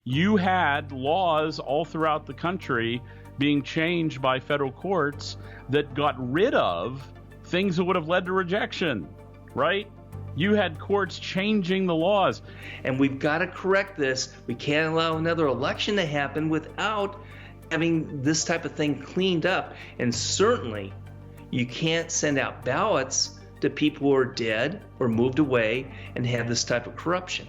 You had laws all throughout the country being changed by federal courts that got rid of things that would have led to rejection, right? You had courts changing the laws. And we've got to correct this. We can't allow another election to happen without having this type of thing cleaned up. And certainly, you can't send out ballots to people who are dead or moved away and have this type of corruption.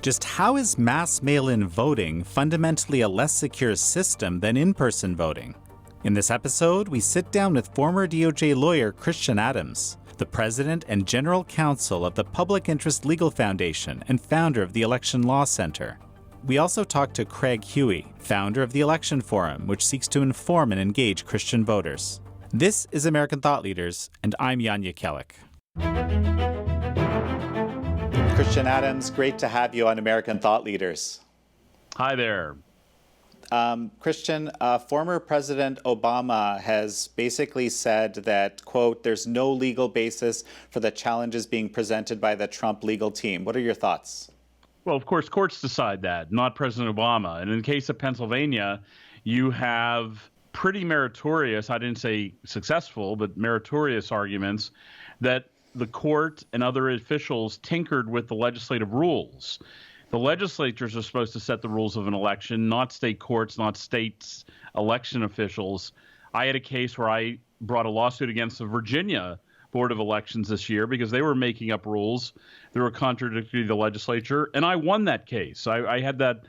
Just how is mass mail-in voting fundamentally a less secure system than in-person voting? In this episode, we sit down with former DOJ lawyer Christian Adams, the president and general counsel of the Public Interest Legal Foundation and founder of the Election Law Center. We also talk to Craig Huey, founder of the Election Forum, which seeks to inform and engage Christian voters. This is American Thought Leaders, and I'm Jan Jekielek. Christian Adams, great to have you on American Thought Leaders. Hi there. Christian, former President Obama has basically said that, quote, there's no legal basis for the challenges being presented by the Trump legal team. What are your thoughts? Well, of course, courts decide that, not President Obama. And in the case of Pennsylvania, you have pretty meritorious, I didn't say successful, but meritorious arguments that the court and other officials tinkered with the legislative rules. The legislatures are supposed to set the rules of an election, not state courts, not states' election officials. I had a case where I brought a lawsuit against the Virginia Board of Elections this year because they were making up rules that were contradictory to the legislature, and I won that case. I had that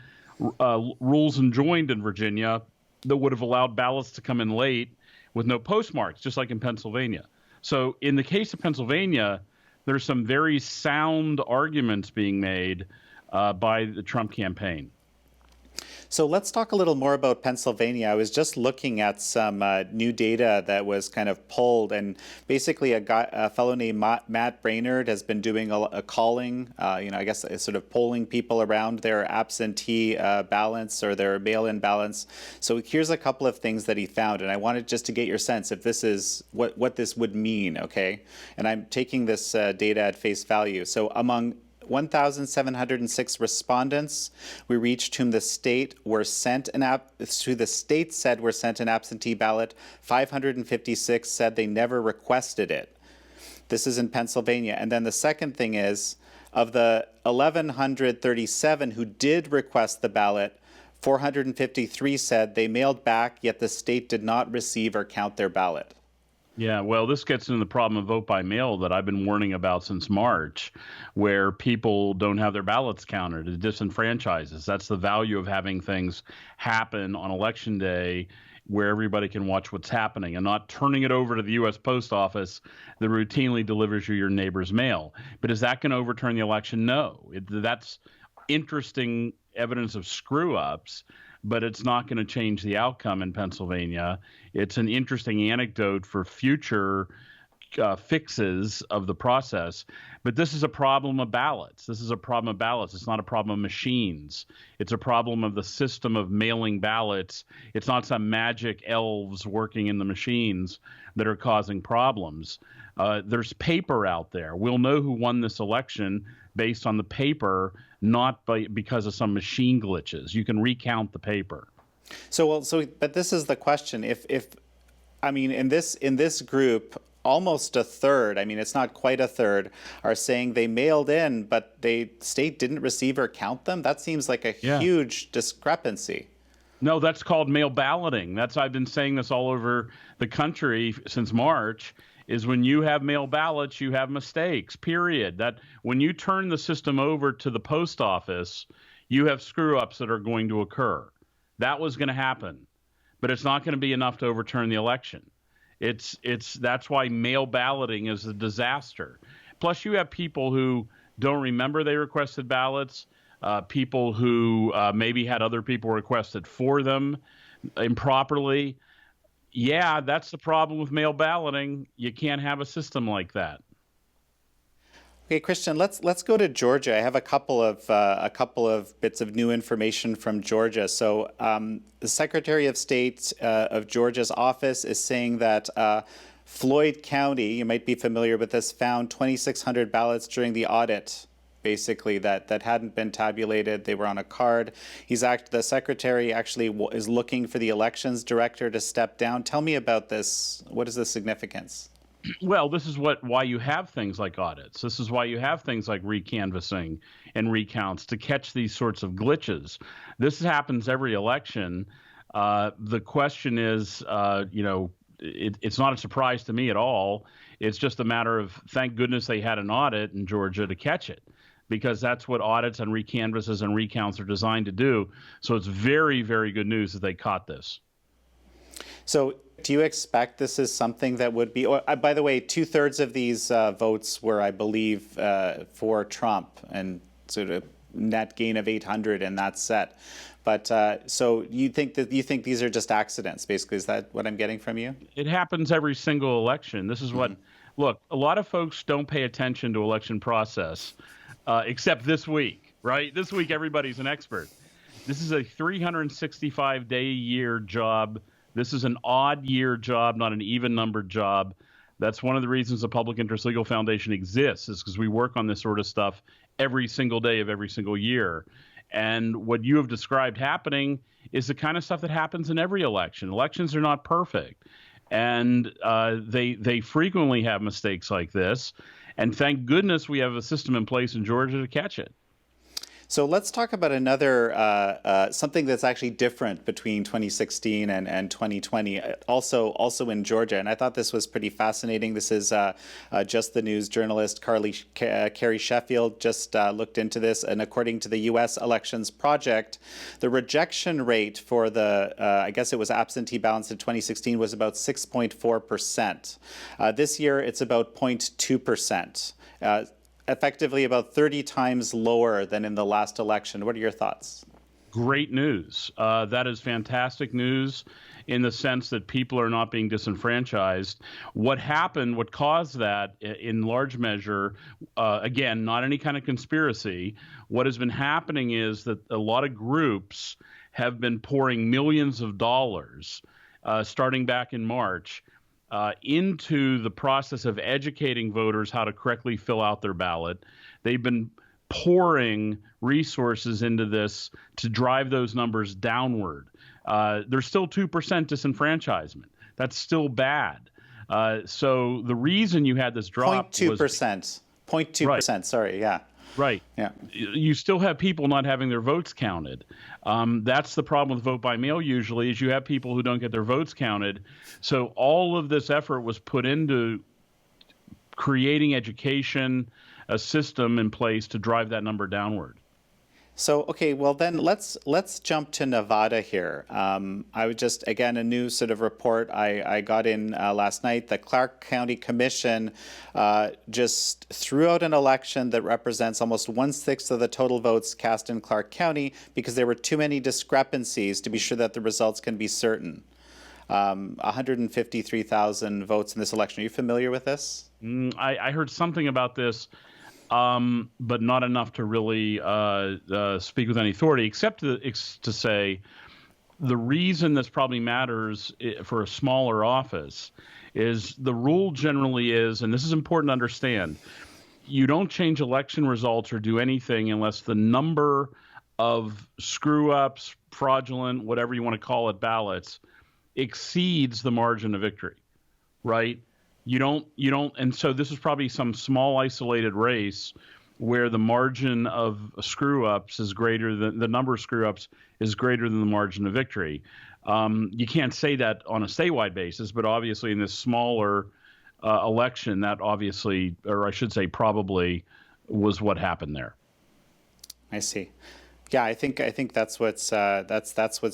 rules enjoined in Virginia that would have allowed ballots to come in late with no postmarks, just like in Pennsylvania. So in the case of Pennsylvania, there's some very sound arguments being made by the Trump campaign. So let's talk a little more about Pennsylvania. I was just looking at some new data that was kind of pulled, and basically a fellow named Matt Braynard has been doing a calling, I guess sort of polling people around their absentee ballots or their mail-in ballots. So here's a couple of things that he found, and I wanted just to get your sense if this is what this would mean, okay? And I'm taking this data at face value. So among 1,706 respondents we reached whom the state said were sent an absentee ballot. 556 said they never requested it. This is in Pennsylvania. And then the second thing is, of the 1,137 who did request the ballot, 453 said they mailed back, yet the state did not receive or count their ballot. Yeah, well, this gets into the problem of vote by mail that I've been warning about since March, where people don't have their ballots counted. It disenfranchises. That's the value of having things happen on Election Day where everybody can watch what's happening and not turning it over to the U.S. Post Office that routinely delivers you your neighbor's mail. But is that going to overturn the election? No. That's interesting evidence of screw-ups, but it's not going to change the outcome in Pennsylvania. It's an interesting anecdote for future fixes of the process. But this is a problem of ballots. This is a problem of ballots. It's not a problem of machines. It's a problem of the system of mailing ballots. It's not some magic elves working in the machines that are causing problems. There's paper out there. We'll know who won this election based on the paper, not because of some machine glitches. You can recount the paper. But this is the question. In this group, almost a third, it's not quite a third, are saying they mailed in, but the state didn't receive or count them. That seems like a huge discrepancy. No, that's called mail balloting. I've been saying this all over the country since March. Is when you have mail ballots, you have mistakes, period. That when you turn the system over to the post office, you have screw-ups that are going to occur. That was going to happen, but it's not going to be enough to overturn the election. That's why mail balloting is a disaster. Plus, you have people who don't remember they requested ballots, people who maybe had other people request it for them improperly. Yeah, that's the problem with mail balloting. You can't have a system like that. Okay, Christian, let's go to Georgia. I have a couple of bits of new information from Georgia. So the Secretary of State of Georgia's office is saying that Floyd County, you might be familiar with this, found 2,600 ballots during the audit basically, that hadn't been tabulated. They were on a card. The secretary actually is looking for the elections director to step down. Tell me about this. What is the significance? Well, this is why you have things like audits. This is why you have things like recanvassing and recounts to catch these sorts of glitches. This happens every election. The question is, it's not a surprise to me at all. It's just a matter of, thank goodness they had an audit in Georgia to catch it, because that's what audits and recanvasses and recounts are designed to do. So it's very, very good news that they caught this. So do you expect this is something that would be, by the way, 2/3 of these votes were, I believe, for Trump, and sort of net gain of 800 in that set. But so you think these are just accidents, basically? Is that what I'm getting from you? It happens every single election. This is what, look, a lot of folks don't pay attention to election process, except this week, right? This week, everybody's an expert. This is a 365-day-a-year job. This is an odd year job, not an even-numbered job. That's one of the reasons the Public Interest Legal Foundation exists, is because we work on this sort of stuff every single day of every single year. And what you have described happening is the kind of stuff that happens in every election. Elections are not perfect, and they frequently have mistakes like this. And thank goodness we have a system in place in Georgia to catch it. So let's talk about another something that's actually different between 2016 and 2020, also in Georgia. And I thought this was pretty fascinating. This is Just the News journalist Carrie Sheffield just looked into this. And according to the U.S. Elections Project, the rejection rate for the, I guess it was absentee ballots in 2016 was about 6.4%. This year, it's about 0.2%. Effectively about 30 times lower than in the last election. What are your thoughts? Great news. That is fantastic news in the sense that people are not being disenfranchised. What caused that in large measure, again, not any kind of conspiracy, what has been happening is that a lot of groups have been pouring millions of dollars starting back in March into the process of educating voters how to correctly fill out their ballot. They've been pouring resources into this to drive those numbers downward. There's still 2% disenfranchisement. That's still bad. So the reason you had this drop 0.2%. 0.2%, right. Sorry, yeah. Right. Yeah. You still have people not having their votes counted. That's the problem with vote by mail usually, is you have people who don't get their votes counted. So all of this effort was put into creating education, a system in place to drive that number downward. So, okay, well then let's jump to Nevada here. I would just, again, a new sort of report I got in last night. The Clark County Commission just threw out an election that represents almost 1/6 of the total votes cast in Clark County because there were too many discrepancies to be sure that the results can be certain. 153,000 votes in this election. Are you familiar with this? I heard something about this. But not enough to really speak with any authority, except to say the reason this probably matters for a smaller office is the rule generally is, and this is important to understand, you don't change election results or do anything unless the number of screw-ups, fraudulent, whatever you want to call it, ballots exceeds the margin of victory, right? You don't, and so this is probably some small isolated race where the margin of screw-ups is greater than the number of screw-ups is greater than the margin of victory. You can't say that on a statewide basis, but obviously in this smaller election, that obviously, or I should say, probably was what happened there. I see. Yeah, I think that's what's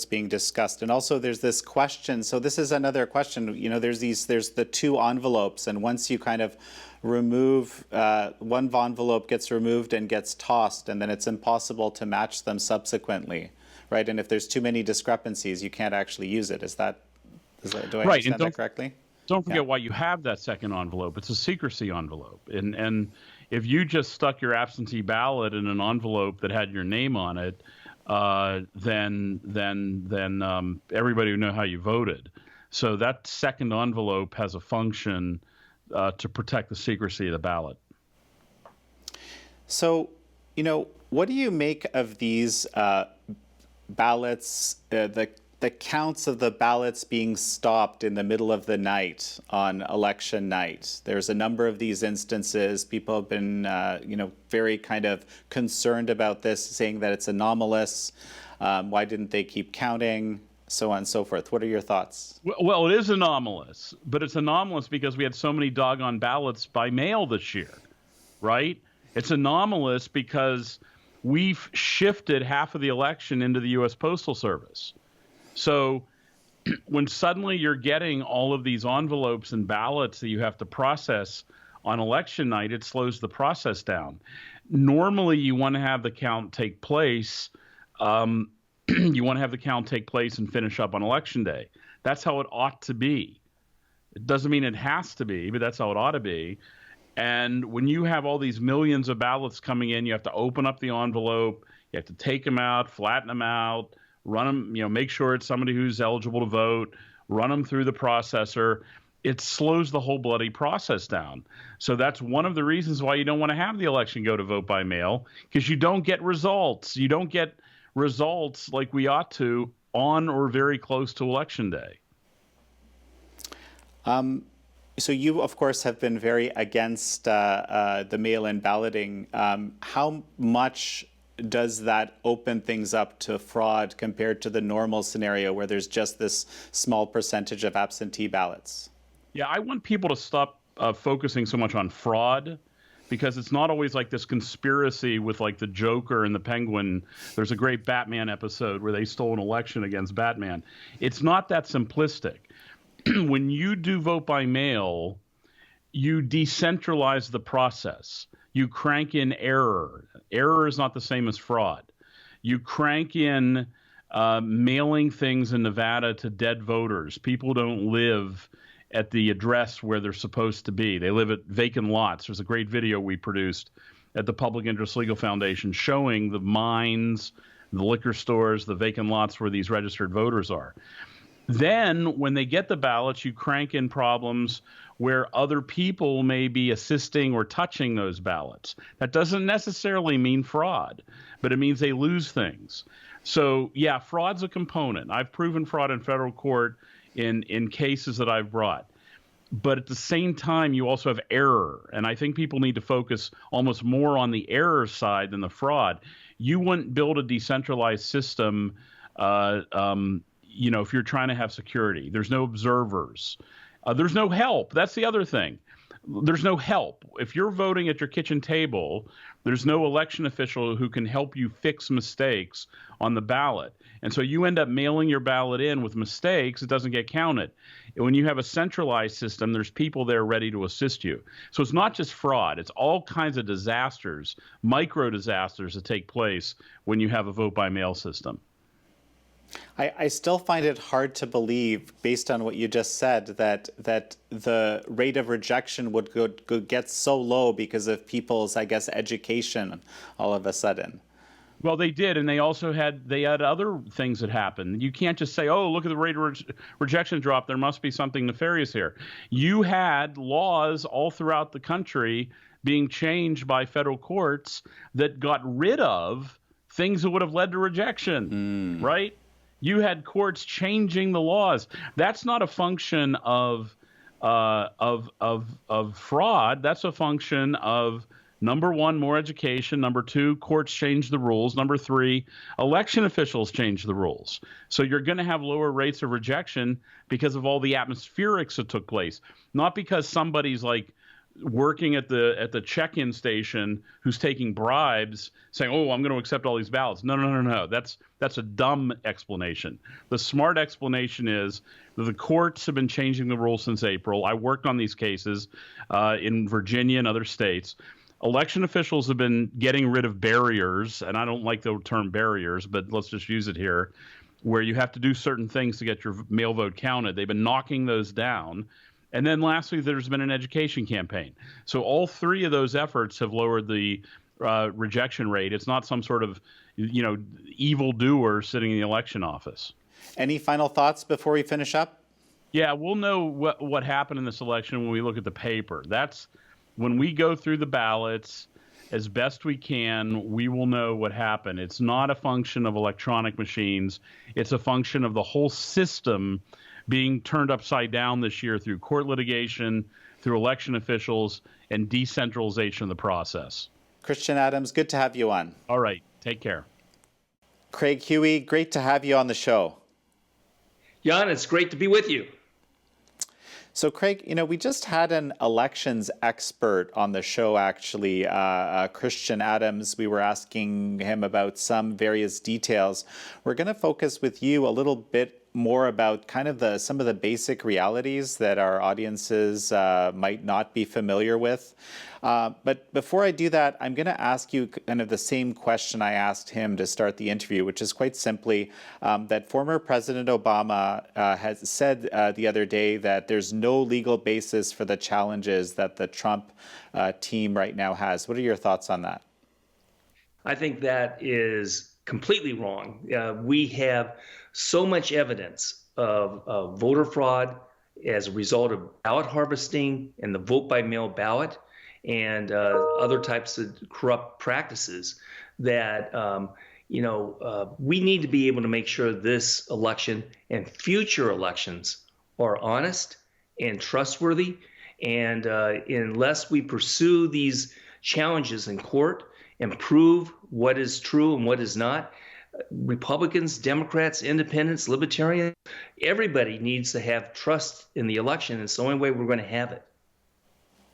being discussed, and also there's this question. So this is another question. There's the two envelopes, and once you kind of remove one envelope gets removed and gets tossed, and then it's impossible to match them subsequently, right? And if there's too many discrepancies, you can't actually use it. Do I understand that correctly? Don't forget why you have that second envelope. It's a secrecy envelope, and if you just stuck your absentee ballot in an envelope that had your name on it, then everybody would know how you voted. So that second envelope has a function to protect the secrecy of the ballot. So What do you make of these ballots, the counts of the ballots being stopped in the middle of the night on election night? There's a number of these instances. People have been, very kind of concerned about this, saying that it's anomalous. Why didn't they keep counting? So on and so forth. What are your thoughts? Well, it is anomalous, but it's anomalous because we had so many doggone ballots by mail this year, right? It's anomalous because we've shifted half of the election into the U.S. Postal Service. So when suddenly you're getting all of these envelopes and ballots that you have to process on election night, it slows the process down. Normally, you want to have the count take place. You want to have the count take place and finish up on election day. That's how it ought to be. It doesn't mean it has to be, but that's how it ought to be. And when you have all these millions of ballots coming in, you have to open up the envelope, you have to take them out, flatten them out, run them, make sure it's somebody who's eligible to vote, run them through the processor. It slows the whole bloody process down. So that's one of the reasons why you don't want to have the election go to vote by mail, because you don't get results. You don't get results like we ought to on or very close to election day. So you, of course, have been very against the mail-in balloting. How much does that open things up to fraud compared to the normal scenario where there's just this small percentage of absentee ballots? Yeah, I want people to stop focusing so much on fraud, because it's not always like this conspiracy with like the Joker and the Penguin. There's a great Batman episode where they stole an election against Batman. It's not that simplistic. When you do vote by mail, you decentralize the process. You crank in error. Error is not the same as fraud. You crank in mailing things in Nevada to dead voters. People don't live at the address where they're supposed to be. They live at vacant lots. There's a great video we produced at the Public Interest Legal Foundation showing the mines, the liquor stores, the vacant lots where these registered voters are. Then when they get the ballots, you crank in problems where other people may be assisting or touching those ballots. That doesn't necessarily mean fraud, but it means they lose things. So yeah, fraud's a component. I've proven fraud in federal court in cases that I've brought. But at the same time, you also have error. And I think people need to focus almost more on the error side than the fraud. You wouldn't build a decentralized system, if you're trying to have security. There's no observers. There's no help. That's the other thing. There's no help. If you're voting at your kitchen table, there's no election official who can help you fix mistakes on the ballot. And so you end up mailing your ballot in with mistakes. It doesn't get counted. When you have a centralized system, there's people there ready to assist you. So it's not just fraud. It's all kinds of disasters, micro disasters that take place when you have a vote by mail system. I still find it hard to believe, based on what you just said, that the rate of rejection would get so low because of people's, I guess, education all of a sudden. Well, they did, and they also had other things that happened. You can't just say, "Oh, look at the rate of rejection drop. There must be something nefarious here." You had laws all throughout the country being changed by federal courts that got rid of things that would have led to rejection, right? You had courts changing the laws. That's not a function of fraud. That's a function of, number one, more education. Number two, courts change the rules. Number three, election officials change the rules. So you're going to have lower rates of rejection because of all the atmospherics that took place, not because somebody's like working at the check-in station who's taking bribes saying, "Oh, I'm going to accept all these ballots." No. That's a dumb explanation. The smart explanation is that the courts have been changing the rules since April. I worked on these cases in Virginia and other states. Election officials have been getting rid of barriers, and I don't like the term barriers, but let's just use it here, where you have to do certain things to get your mail vote counted. They've been knocking those down. And then lastly, there's been an education campaign. So all three of those efforts have lowered the rejection rate. It's not some sort of, evildoer sitting in the election office. Any final thoughts before we finish up? Yeah, we'll know what happened in this election when we look at the paper. That's when we go through the ballots as best we can, we will know what happened. It's not a function of electronic machines. It's a function of the whole system being turned upside down this year through court litigation, through election officials, and decentralization of the process. Christian Adams, good to have you on. All right. Take care. Craig Huey, great to have you on the show. Jan, it's great to be with you. So, Craig, we just had an elections expert on the show, actually, Christian Adams. We were asking him about some various details. We're going to focus with you a little bit more about kind of some of the basic realities that our audiences might not be familiar with. But before I do that, I'm going to ask you kind of the same question I asked him to start the interview, which is quite simply that former President Obama has said the other day that there's no legal basis for the challenges that the Trump team right now has. What are your thoughts on that? I think that is completely wrong. We have so much evidence of voter fraud as a result of ballot harvesting and the vote by mail ballot and other types of corrupt practices that we need to be able to make sure this election and future elections are honest and trustworthy. And unless we pursue these challenges in court and prove what is true and what is not, Republicans, Democrats, Independents, Libertarians, everybody needs to have trust in the election. It's the only way we're going to have it.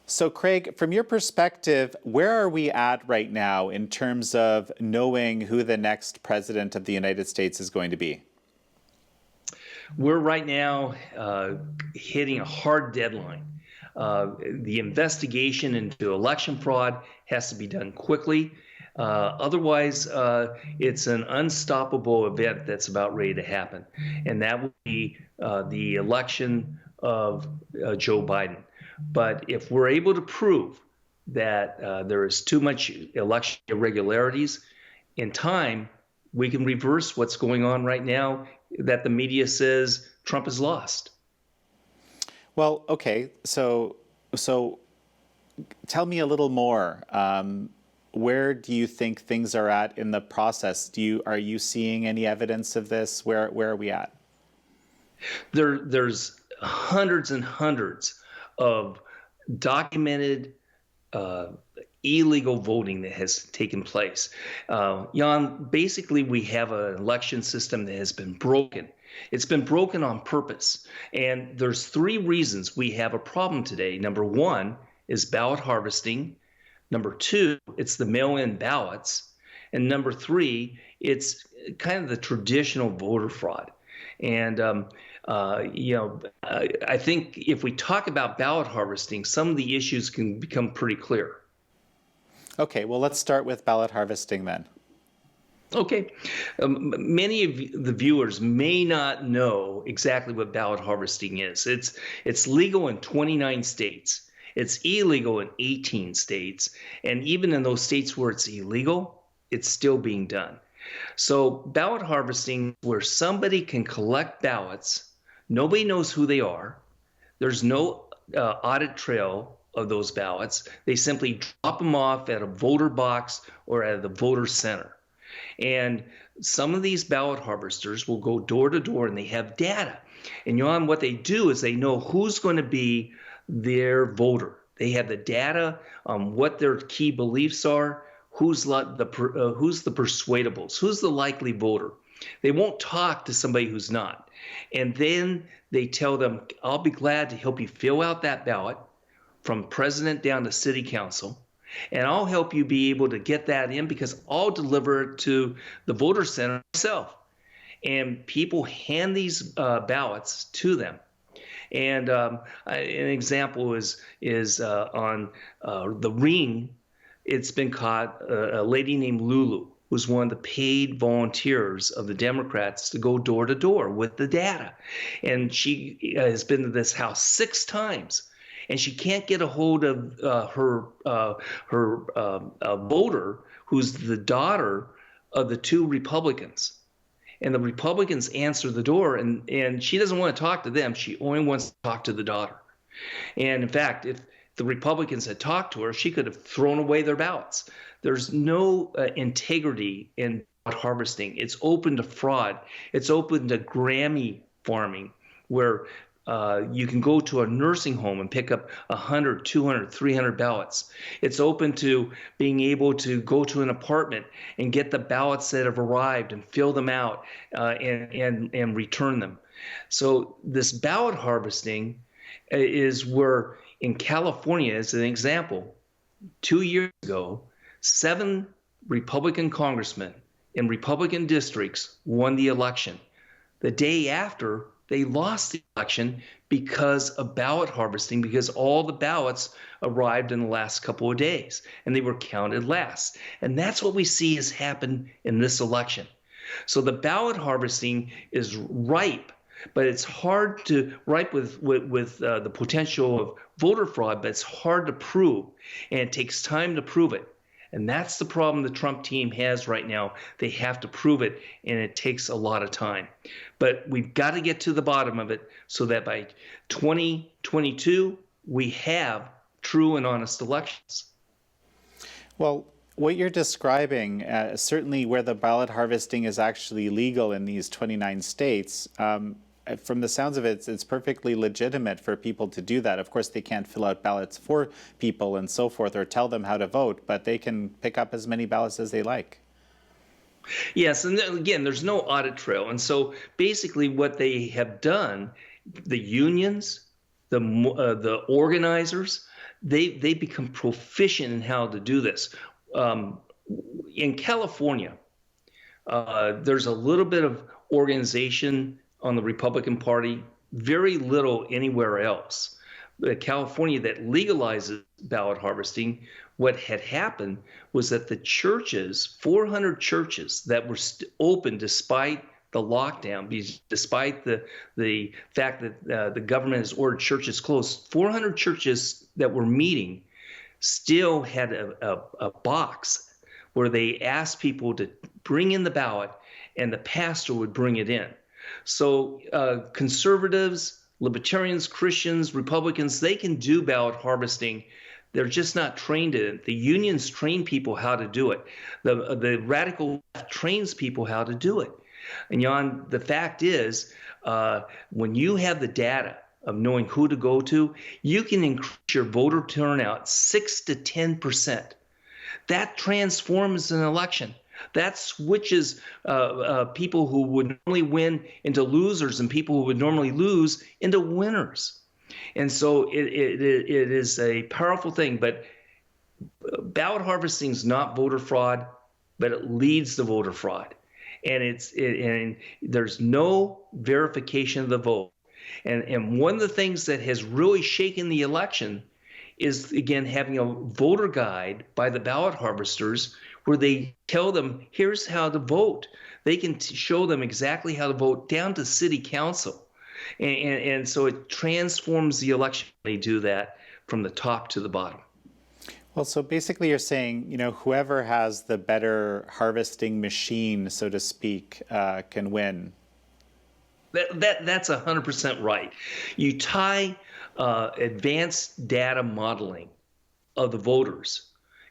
So, Craig, from your perspective, where are we at right now in terms of knowing who the next president of the United States is going to be? We're right now hitting a hard deadline. The investigation into election fraud has to be done quickly. Otherwise, it's an unstoppable event that's about ready to happen. And that will be the election of Joe Biden. But if we're able to prove that there is too much election irregularities in time, we can reverse what's going on right now that the media says Trump has lost. Well, okay. So tell me a little more. Where do you think things are at in the process? Are you seeing any evidence of this? Where are we at? There's hundreds and hundreds of documented illegal voting that has taken place. Jan, basically we have an election system that has been broken. It's been broken on purpose. And there's three reasons we have a problem today. Number one is ballot harvesting. Number two, it's the mail-in ballots. And number three, it's kind of the traditional voter fraud. And, I think if we talk about ballot harvesting, some of the issues can become pretty clear. Okay, well, let's start with ballot harvesting then. Okay. Many of the viewers may not know exactly what ballot harvesting is. It's legal in 29 states. It's illegal in 18 states. And even in those states where it's illegal, it's still being done. So ballot harvesting, where somebody can collect ballots, nobody knows who they are. There's no audit trail of those ballots. They simply drop them off at a voter box or at the voter center. And some of these ballot harvesters will go door to door and they have data. And what they do is they know who's going to be their voter. They have the data on what their key beliefs are, who's the persuadables, who's the likely voter. They won't talk to somebody who's not. And then they tell them, I'll be glad to help you fill out that ballot from president down to city council. And I'll help you be able to get that in because I'll deliver it to the voter center myself. And people hand these ballots to them. And an example is on the Ring. It's been caught a lady named Lulu was one of the paid volunteers of the Democrats to go door to door with the data. And she has been to this house 6 times. And she can't get a hold of her voter, who's the daughter of the 2 Republicans. And the Republicans answer the door, and she doesn't want to talk to them. She only wants to talk to the daughter. And in fact, if the Republicans had talked to her, she could have thrown away their ballots. There's no integrity in ballot harvesting. It's open to fraud. It's open to Grammy farming, where you can go to a nursing home and pick up 100, 200, 300 ballots. It's open to being able to go to an apartment and get the ballots that have arrived and fill them out and return them. So this ballot harvesting is where, in California, as an example, 2 years ago, 7 Republican congressmen in Republican districts won the election. The day after, they lost the election because of ballot harvesting, because all the ballots arrived in the last couple of days and they were counted last. And that's what we see has happened in this election. So the ballot harvesting is ripe, but it's hard to ripe with the potential of voter fraud, but it's hard to prove, and it takes time to prove it. And that's the problem the Trump team has right now. They have to prove it, and it takes a lot of time. But we've got to get to the bottom of it so that by 2022, we have true and honest elections. Well, what you're describing, certainly where the ballot harvesting is actually legal in these 29 states, from the sounds of it, it's perfectly legitimate for people to do that. Of course, they can't fill out ballots for people and so forth or tell them how to vote, but they can pick up as many ballots as they like. Yes, and again, there's no audit trail. And so basically what they have done, the unions, the organizers, they become proficient in how to do this. In California, there's a little bit of organization on the Republican Party, very little anywhere else. California, that legalizes ballot harvesting, what had happened was that the churches, 400 churches that were open despite the lockdown, despite the fact that the government has ordered churches closed, 400 churches that were meeting still had a box where they asked people to bring in the ballot and the pastor would bring it in. So conservatives, libertarians, Christians, Republicans, they can do ballot harvesting. They're just not trained in it. The unions train people how to do it. The radical left trains people how to do it. And Jan, the fact is, when you have the data of knowing who to go to, you can increase your voter turnout 6 to 10%. That transforms an election. That switches people who would normally win into losers and people who would normally lose into winners. And so it is a powerful thing. But ballot harvesting is not voter fraud, but it leads to voter fraud. And there's no verification of the vote. And one of the things that has really shaken the election is, again, having a voter guide by the ballot harvesters where they tell them, here's how to vote. They can show them exactly how to vote down to city council. And so it transforms the election when they do that from the top to the bottom. Well, so basically you're saying, whoever has the better harvesting machine, so to speak, can win. That's 100% right. You tie advanced data modeling of the voters,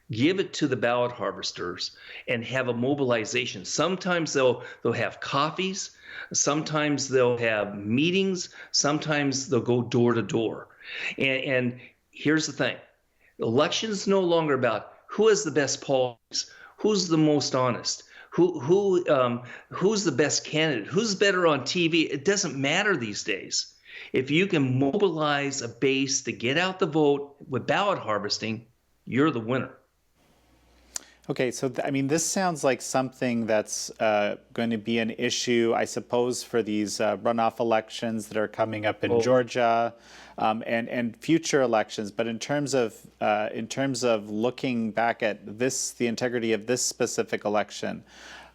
give it to the ballot harvesters, and have a mobilization. Sometimes they'll have coffees. Sometimes they'll have meetings. Sometimes they'll go door to door. And here's the thing. Elections no longer about who has the best policies, who's the most honest, who's the best candidate, who's better on TV. It doesn't matter these days. If you can mobilize a base to get out the vote with ballot harvesting, you're the winner. Okay, so this sounds like something that's going to be an issue, I suppose, for these runoff elections that are coming up in Georgia and future elections. But in terms of looking back at the integrity of this specific election,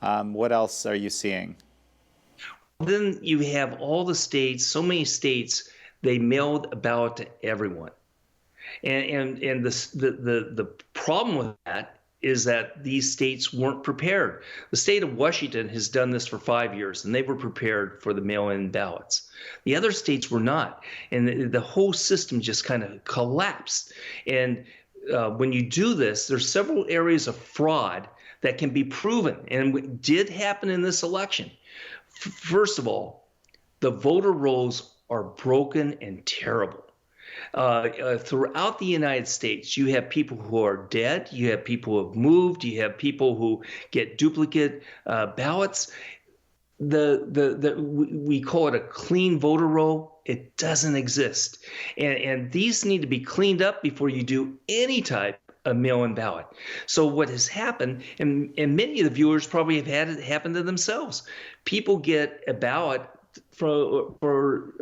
what else are you seeing? Then you have all the states, so many states, they mailed a ballot to everyone, and the problem with that is that these states weren't prepared. The state of Washington has done this for 5 years, and they were prepared for the mail-in ballots. The other states were not, and the whole system just kind of collapsed. And when you do this, there's several areas of fraud that can be proven, and it did happen in this election. First of all, the voter rolls are broken and terrible. Throughout the United States, you have people who are dead, you have people who have moved, you have people who get duplicate ballots. We call it a clean voter roll. It doesn't exist. And these need to be cleaned up before you do any type of mail-in ballot. So what has happened, and many of the viewers probably have had it happen to themselves, people get a ballot for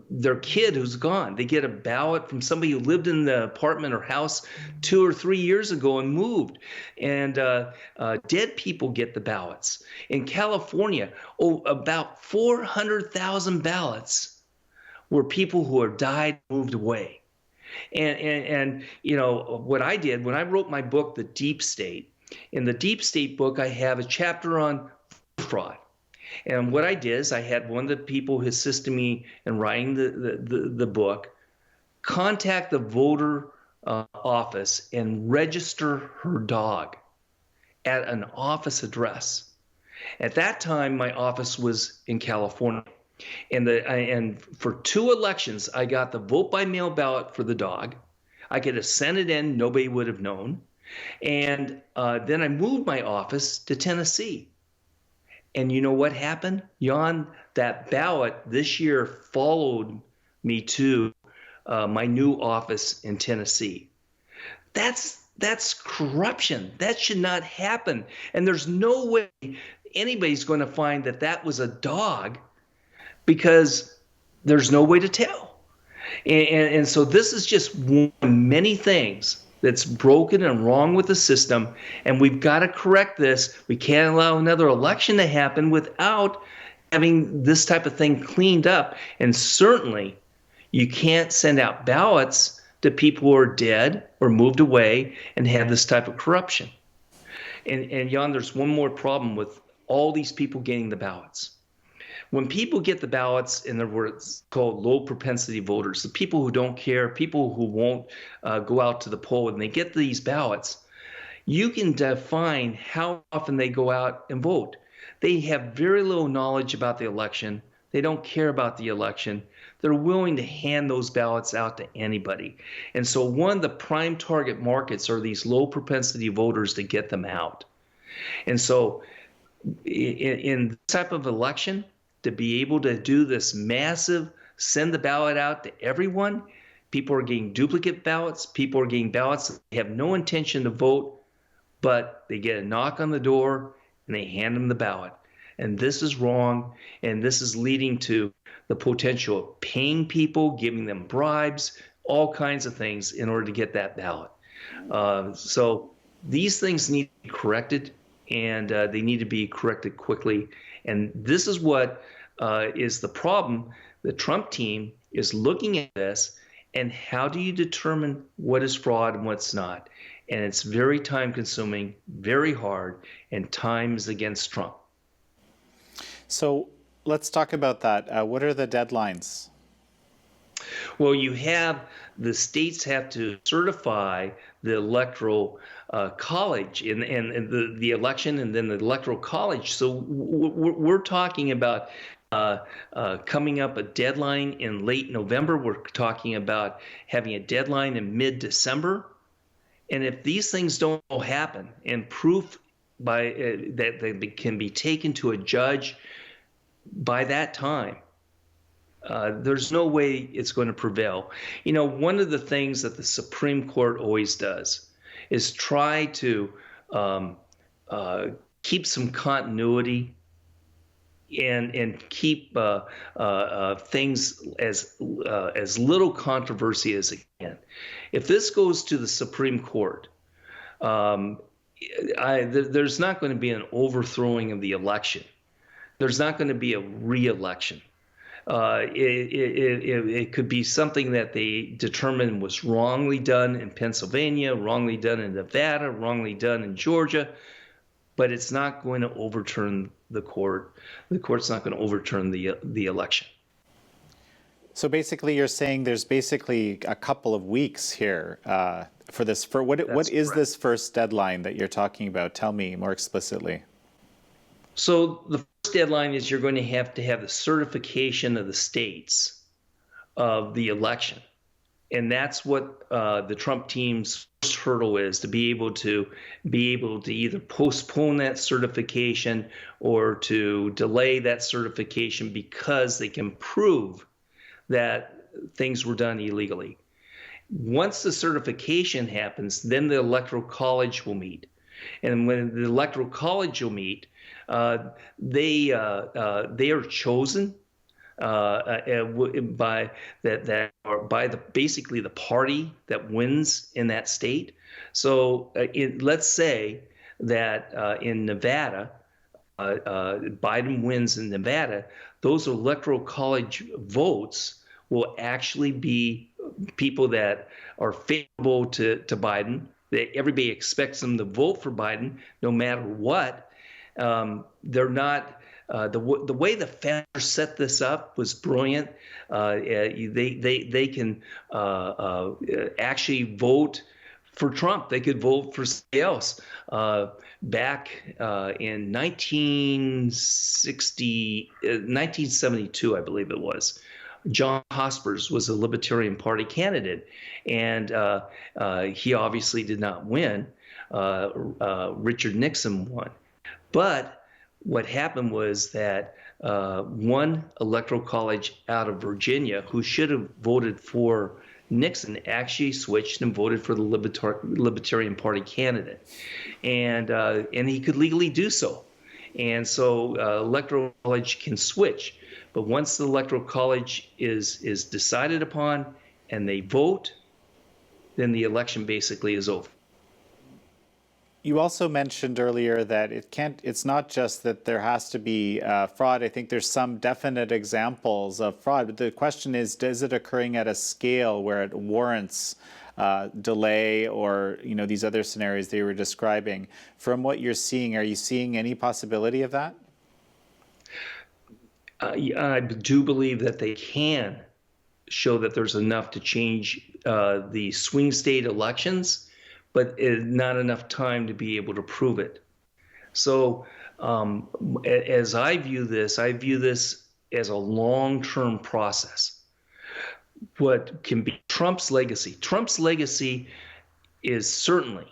their kid who's gone. They get a ballot from somebody who lived in the apartment or house 2 or 3 years ago and moved. And dead people get the ballots. In California, about 400,000 ballots were people who had died, moved away. And you know what I did when I wrote my book, The Deep State. In the Deep State book, I have a chapter on fraud. And what I did is I had one of the people who assisted me in writing the book contact the voter office and register her dog at an office address. At that time, my office was in California. And for 2 elections, I got the vote by mail ballot for the dog. I could have sent it in, nobody would have known. And then I moved my office to Tennessee. And you know what happened? Jan, that ballot this year followed me to my new office in Tennessee. That's corruption. That should not happen. And there's no way anybody's going to find that was a dog, because there's no way to tell. And so this is just one of many things that's broken and wrong with the system, and we've got to correct this. We can't allow another election to happen without having this type of thing cleaned up. And certainly, you can't send out ballots to people who are dead or moved away and have this type of corruption. And Jan, there's one more problem with all these people getting the ballots. When people get the ballots, and they're what's called low propensity voters, the people who don't care, people who won't go out to the poll, and they get these ballots, you can define how often they go out and vote. They have very little knowledge about the election. They don't care about the election. They're willing to hand those ballots out to anybody. And so one of the prime target markets are these low propensity voters to get them out. And so in this type of election, to be able to do this massive, send the ballot out to everyone, people are getting duplicate ballots, people are getting ballots that have no intention to vote, but they get a knock on the door and they hand them the ballot. And this is wrong, and this is leading to the potential of paying people, giving them bribes, all kinds of things in order to get that ballot. So these things need to be corrected, and they need to be corrected quickly. And this is what is the problem. The Trump team is looking at this, and how do you determine what is fraud and what's not? And it's very time consuming, very hard, and time is against Trump. So let's talk about that. What are the deadlines? Well, you have the states have to certify the electoral college and the election, and then the electoral college. So we're talking about coming up a deadline in late November. We're talking about having a deadline in mid-December. And if these things don't happen, and proof by that they can be taken to a judge by that time, there's no way it's going to prevail. You know, one of the things that the Supreme Court always does is try to keep some continuity and keep things as little controversy as it can. If this goes to the Supreme Court, there's not going to be an overthrowing of the election. There's not going to be a re-election. It could be something that they determined was wrongly done in Pennsylvania, wrongly done in Nevada, wrongly done in Georgia, but it's not going to overturn the court. The court's not going to overturn the election. So basically, you're saying there's basically a couple of weeks here for this. What is this first deadline that you're talking about? Tell me more explicitly. So the first deadline is you're going to have the certification of the states of the election. And that's what the Trump team's first hurdle is, to be able to either postpone that certification or to delay that certification because they can prove that things were done illegally. Once the certification happens, then the Electoral College will meet. And when the Electoral College will meet, they are chosen by basically the party that wins in that state. So let's say that in Nevada, Biden wins in Nevada. Those Electoral College votes will actually be people that are favorable to Biden. Everybody expects them to vote for Biden no matter what. They're not. The way the founders set this up was brilliant. They can actually vote for Trump. They could vote for somebody else. Back in 1972, I believe it was, John Hospers was a Libertarian Party candidate, and he obviously did not win. Richard Nixon won. But what happened was that one Electoral College out of Virginia, who should have voted for Nixon, actually switched and voted for the Libertarian Party candidate, and he could legally do so. And so Electoral College can switch, but once the Electoral College is decided upon and they vote, then the election basically is over. You also mentioned earlier that it's not just that there has to be fraud. I think there's some definite examples of fraud. But the question is it occurring at a scale where it warrants delay or, these other scenarios they were describing? From what you're seeing, are you seeing any possibility of that? I do believe that they can show that there's enough to change the swing state elections, but not enough time to be able to prove it. So as I view this as a long-term process. What can be Trump's legacy? Trump's legacy is certainly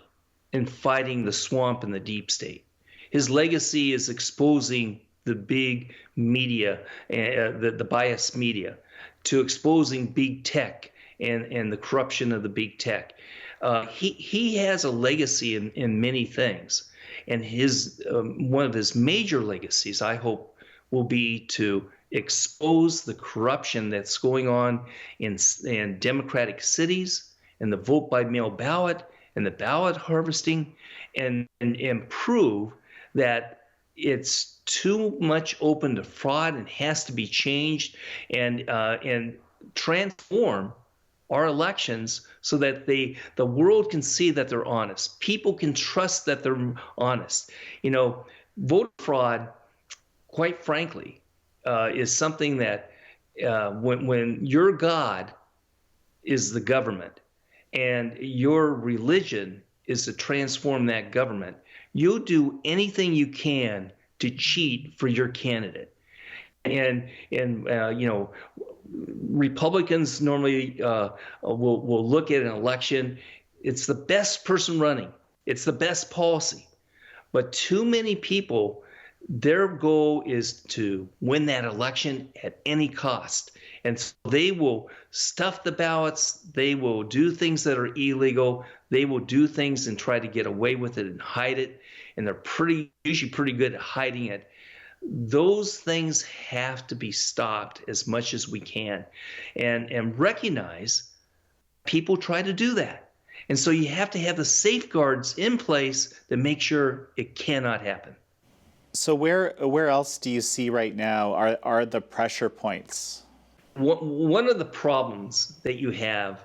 in fighting the swamp and the deep state. His legacy is exposing the big media, the biased media, to exposing big tech and the corruption of the big tech. He has a legacy in many things, and one of his major legacies, I hope, will be to expose the corruption that's going on in democratic cities, and the vote by mail ballot, and the ballot harvesting, and prove that it's too much open to fraud and has to be changed, and transform our elections so that the world can see that they're honest. People can trust that they're honest. Voter fraud, quite frankly, is something that when your God is the government and your religion is to transform that government, you'll do anything you can to cheat for your candidate. And Republicans normally will look at an election. It's the best person running. It's the best policy. But too many people, their goal is to win that election at any cost. And so they will stuff the ballots. They will do things that are illegal. They will do things and try to get away with it and hide it. And they're usually pretty good at hiding it. Those things have to be stopped as much as we can, and recognize people try to do that. And so you have to have the safeguards in place that make sure it cannot happen. So where else do you see right now are the pressure points? One of the problems that you have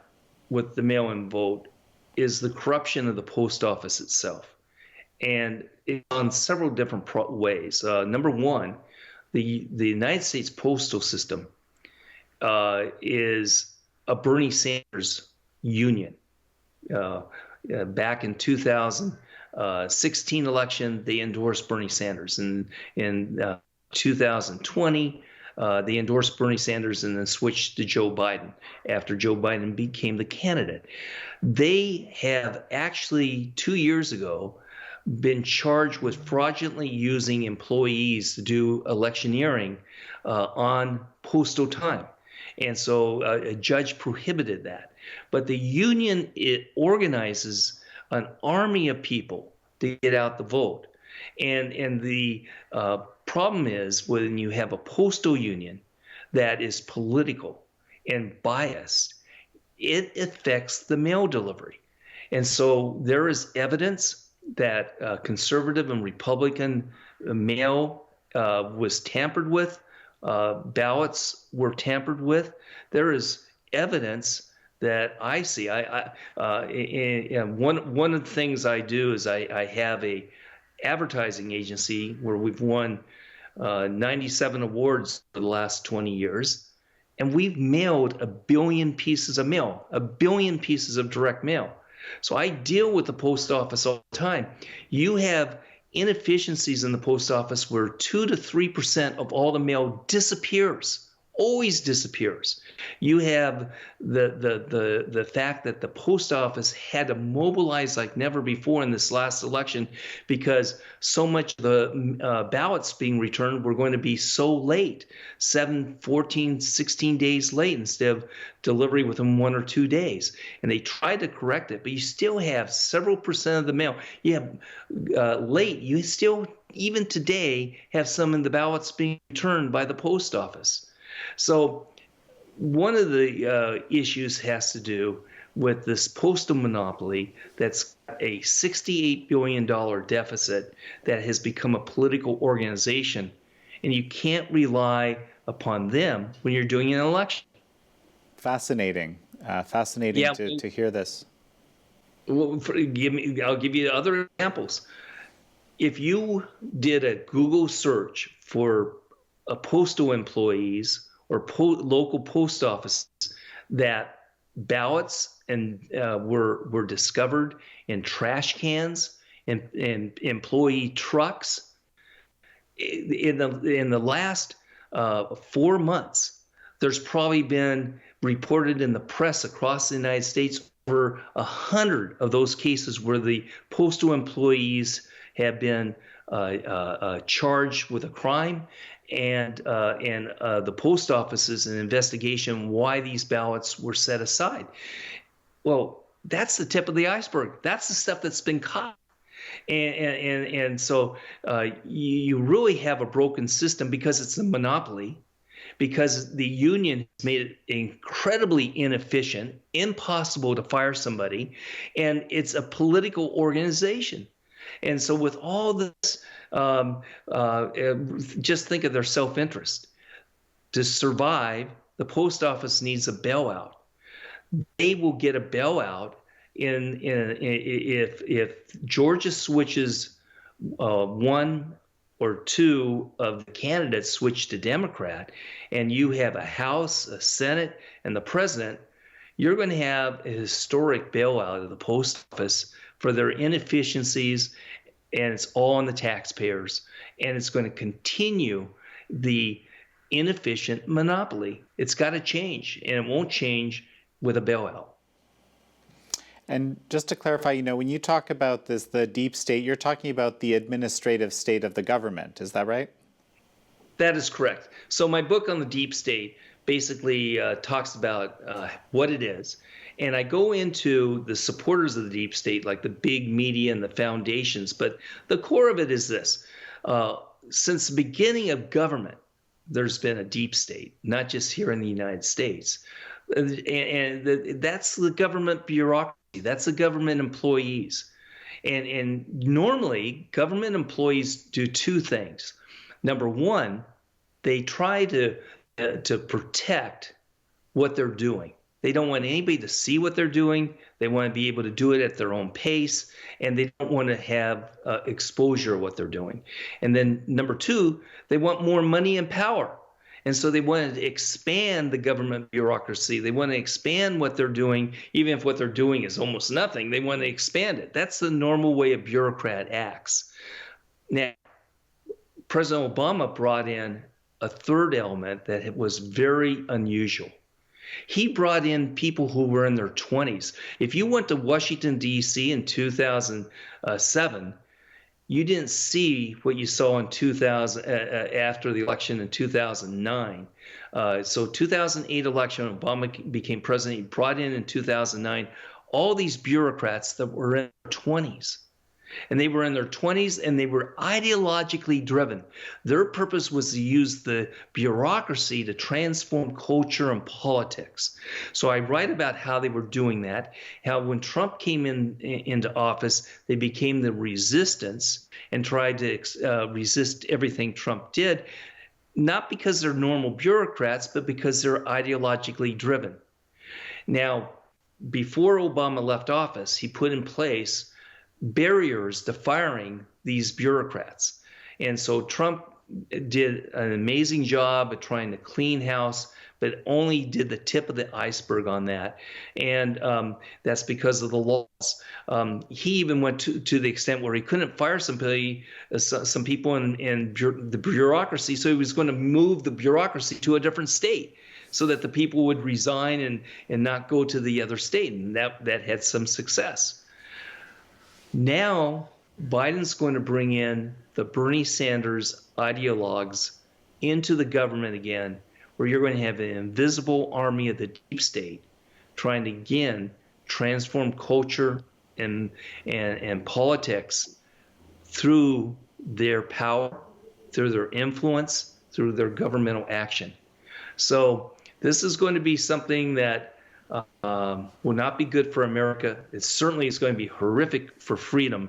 with the mail-in vote is the corruption of the post office itself, and on several different ways. Number one, the United States postal system is a Bernie Sanders union. Back in 2016 election, they endorsed Bernie Sanders, and in 2020. They endorsed Bernie Sanders and then switched to Joe Biden after Joe Biden became the candidate. They have actually 2 years ago been charged with fraudulently using employees to do electioneering on postal time. And so a judge prohibited that. But the union, it organizes an army of people to get out the vote. And the problem is when you have a postal union that is political and biased, it affects the mail delivery. And so there is evidence that conservative and Republican mail was tampered with, ballots were tampered with. There is evidence that I see. One of the things I do is I have a advertising agency where we've won 97 awards for the last 20 years, and we've mailed 1 billion pieces of mail, 1 billion pieces of direct mail. So I deal with the post office all the time. You have inefficiencies in the post office where 2 to 3% of all the mail disappears, always disappears. You have the fact that the post office had to mobilize like never before in this last election because so much of the ballots being returned were going to be so late, 7, 14, 16 days late instead of delivery within 1 or 2 days. And they tried to correct it, but you still have several percent of the mail. You have late, you still, even today, have some of the ballots being returned by the post office. So one of the issues has to do with this postal monopoly that's a $68 billion deficit that has become a political organization, and you can't rely upon them when you're doing an election. Fascinating. Fascinating Yeah, to hear this. Well, I'll give you other examples. If you did a Google search for postal employees or local post offices that ballots and were discovered in trash cans and employee trucks in the last 4 months, there's probably been reported in the press across the United States over 100 of those cases where the postal employees have been charged with a crime, and the post office is an investigation why these ballots were set aside. Well, that's the tip of the iceberg. That's the stuff that's been caught. And so you really have a broken system because it's a monopoly, because the union has made it incredibly inefficient, impossible to fire somebody, and it's a political organization. And so with all this, just think of their self-interest. To survive, the post office needs a bailout. They will get a bailout if Georgia switches 1 or 2 of the candidates switch to Democrat, and you have a House, a Senate, and the president, you're going to have a historic bailout of the post office for their inefficiencies, and it's all on the taxpayers, and it's going to continue the inefficient monopoly. It's got to change, and it won't change with a bailout. And just to clarify, when you talk about this, the deep state, you're talking about the administrative state of the government. Is that right? That is correct. So my book on the deep state basically talks about what it is. And I go into the supporters of the deep state, like the big media and the foundations. But the core of it is this. Since the beginning of government, there's been a deep state, not just here in the United States. And that's the government bureaucracy. That's the government employees. And normally, government employees do two things. Number one, they try to protect what they're doing. They don't want anybody to see what they're doing. They want to be able to do it at their own pace, and they don't want to have exposure of what they're doing. And then number two, they want more money and power. And so they want to expand the government bureaucracy. They want to expand what they're doing, even if what they're doing is almost nothing. They want to expand it. That's the normal way a bureaucrat acts. Now, President Obama brought in a third element that was very unusual. He brought in people who were in their 20s. If you went to Washington, D.C. in 2007, you didn't see what you saw in 2000 after the election in 2009. So 2008 election, Obama became president. He brought in 2009 all these bureaucrats that were in their 20s. And they were in their 20s, and they were ideologically driven. Their purpose was to use the bureaucracy to transform culture and politics. So I write about how they were doing that, how when Trump came into office, they became the resistance and tried to resist everything Trump did, not because they're normal bureaucrats, but because they're ideologically driven. Now, before Obama left office, he put in place barriers to firing these bureaucrats. And so Trump did an amazing job of trying to clean house, but only did the tip of the iceberg on that. And that's because of the laws. He even went to the extent where he couldn't fire some people in the bureaucracy, so he was going to move the bureaucracy to a different state so that the people would resign and not go to the other state. And that had some success. Now, Biden's going to bring in the Bernie Sanders ideologues into the government again, where you're going to have an invisible army of the deep state trying to, again, transform culture and politics through their power, through their influence, through their governmental action. So this is going to be something that will not be good for America. It certainly is going to be horrific for freedom,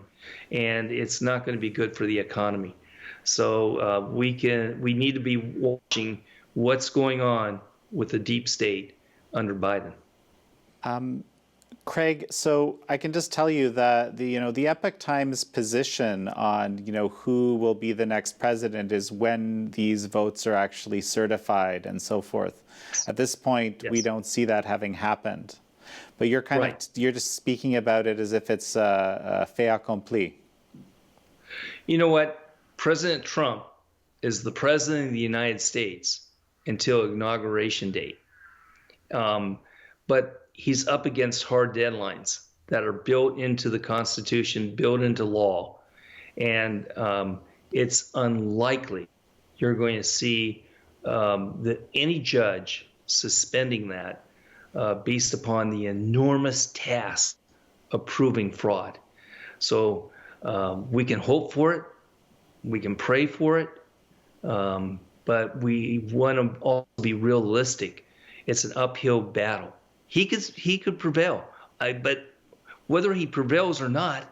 and it's not going to be good for the economy. So we need to be watching what's going on with the deep state under Biden. Craig, so I can just tell you that the Epoch Times position on who will be the next president is when these votes are actually certified and so forth. At this point, yes, we don't see that having happened. But you're you're just speaking about it as if it's a fait accompli. You know what? President Trump is the president of the United States until inauguration date. But he's up against hard deadlines that are built into the Constitution, built into law. And it's unlikely you're going to see any judge suspending that based upon the enormous task of proving fraud. So we can hope for it, we can pray for it, but we want to also be realistic. It's an uphill battle. He could prevail, but whether he prevails or not,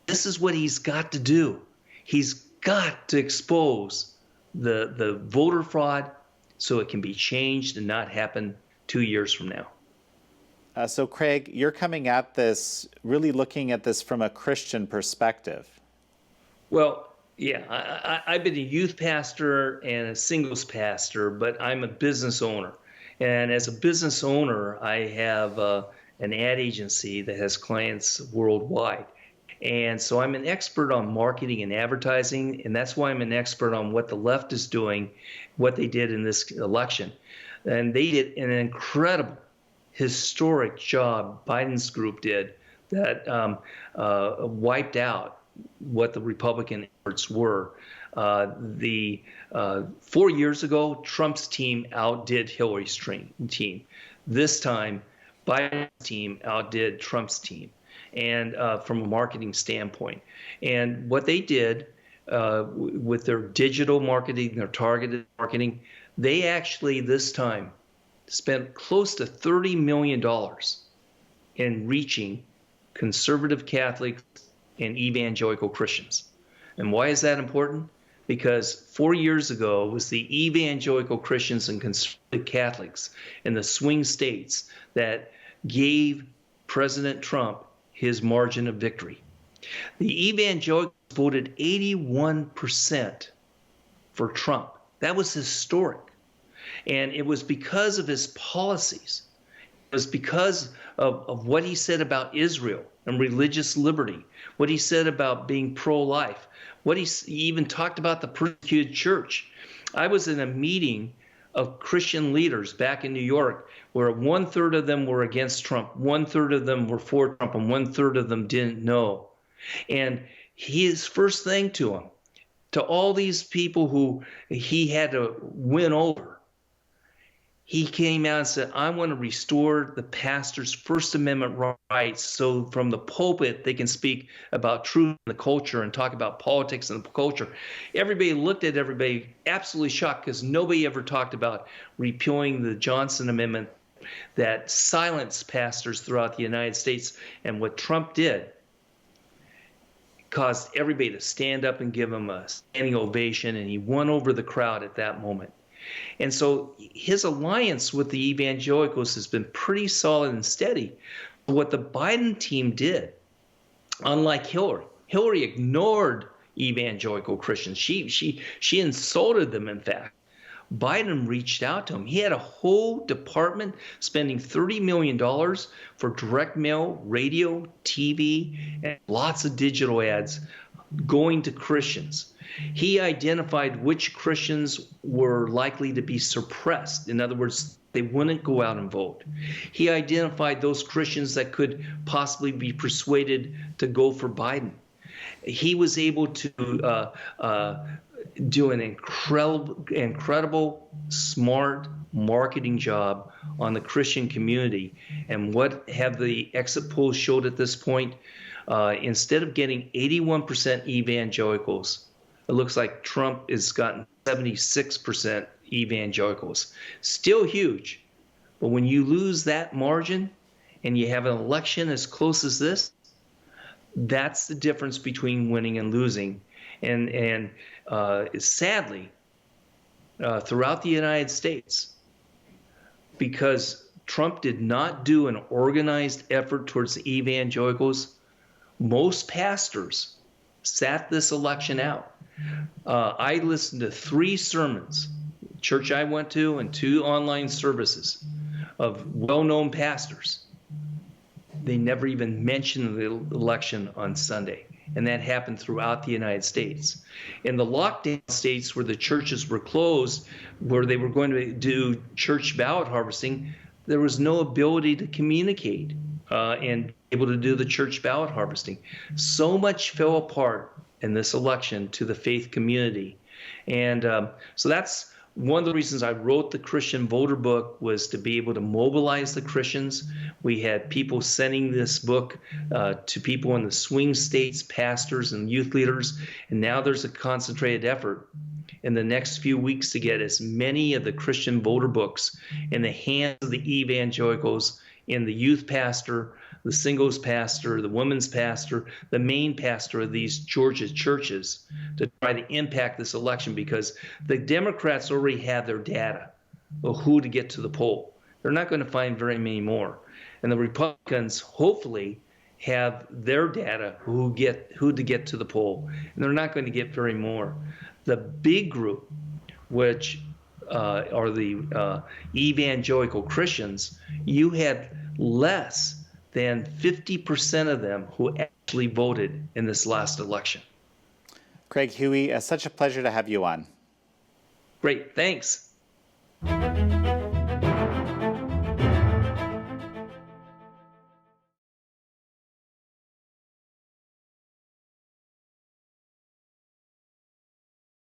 this is what he's got to do. He's got to expose the voter fraud so it can be changed and not happen 2 years from now. So Craig, you're coming at this, really looking at this from a Christian perspective. Well, yeah, I've been a youth pastor and a singles pastor, but I'm a business owner. And as a business owner, I have an ad agency that has clients worldwide. And so I'm an expert on marketing and advertising, and that's why I'm an expert on what the left is doing, what they did in this election. And they did an incredible, historic job, Biden's group did, that wiped out what the Republican efforts were. 4 years ago, Trump's team outdid Hillary's team. This time, Biden's team outdid Trump's team, and from a marketing standpoint. And what they did with their digital marketing, their targeted marketing, they actually this time spent close to $30 million in reaching conservative Catholics and evangelical Christians. And why is that important? Because 4 years ago, it was the evangelical Christians and conservative Catholics in the swing states that gave President Trump his margin of victory. The evangelicals voted 81% for Trump. That was historic. And it was because of his policies. It was because of what he said about Israel and religious liberty, what he said about being pro-life, what he even talked about the persecuted church. I was in a meeting of Christian leaders back in New York where 1/3 of them were against Trump, 1/3 of them were for Trump, and 1/3 of them didn't know. And his first thing to him, to all these people who he had to win over, he came out and said, I want to restore the pastor's First Amendment rights so from the pulpit they can speak about truth and the culture and talk about politics and the culture. Everybody looked at everybody absolutely shocked because nobody ever talked about repealing the Johnson Amendment that silenced pastors throughout the United States. And what Trump did caused everybody to stand up and give him a standing ovation, and he won over the crowd at that moment. And so his alliance with the evangelicals has been pretty solid and steady. What the Biden team did, unlike Hillary ignored evangelical Christians. She insulted them, in fact. Biden reached out to him. He had a whole department spending $30 million for direct mail, radio, TV, and lots of digital ads going to Christians. He identified which Christians were likely to be suppressed. In other words, they wouldn't go out and vote. He identified those Christians that could possibly be persuaded to go for Biden. He was able to do an incredible, smart marketing job on the Christian community. And what have the exit polls showed at this point? Instead of getting 81% evangelicals, it looks like Trump has gotten 76% evangelicals. Still huge. But when you lose that margin and you have an election as close as this, that's the difference between winning and losing. And sadly, throughout the United States, because Trump did not do an organized effort towards the evangelicals, most pastors sat this election out. I listened to 3 sermons, church I went to, and 2 online services of well-known pastors. They never even mentioned the election on Sunday. And that happened throughout the United States. In the lockdown states where the churches were closed, where they were going to do church ballot harvesting, there was no ability to communicate and able to do the church ballot harvesting. So much fell apart in this election to the faith community. And so that's one of the reasons I wrote the Christian Voter book, was to be able to mobilize the Christians. We had people sending this book to people in the swing states, pastors and youth leaders, and now there's a concentrated effort in the next few weeks to get as many of the Christian Voter books in the hands of the evangelicals, in the youth pastor, the singles pastor, the women's pastor, the main pastor of these Georgia churches, to try to impact this election, because the Democrats already have their data of who to get to the poll. They're not going to find very many more. And the Republicans hopefully have their data who to get to the poll. And they're not going to get very more. The big group, which are the evangelical Christians, you had less than 50% of them who actually voted in this last election. Craig Huey, such a pleasure to have you on. Great, thanks.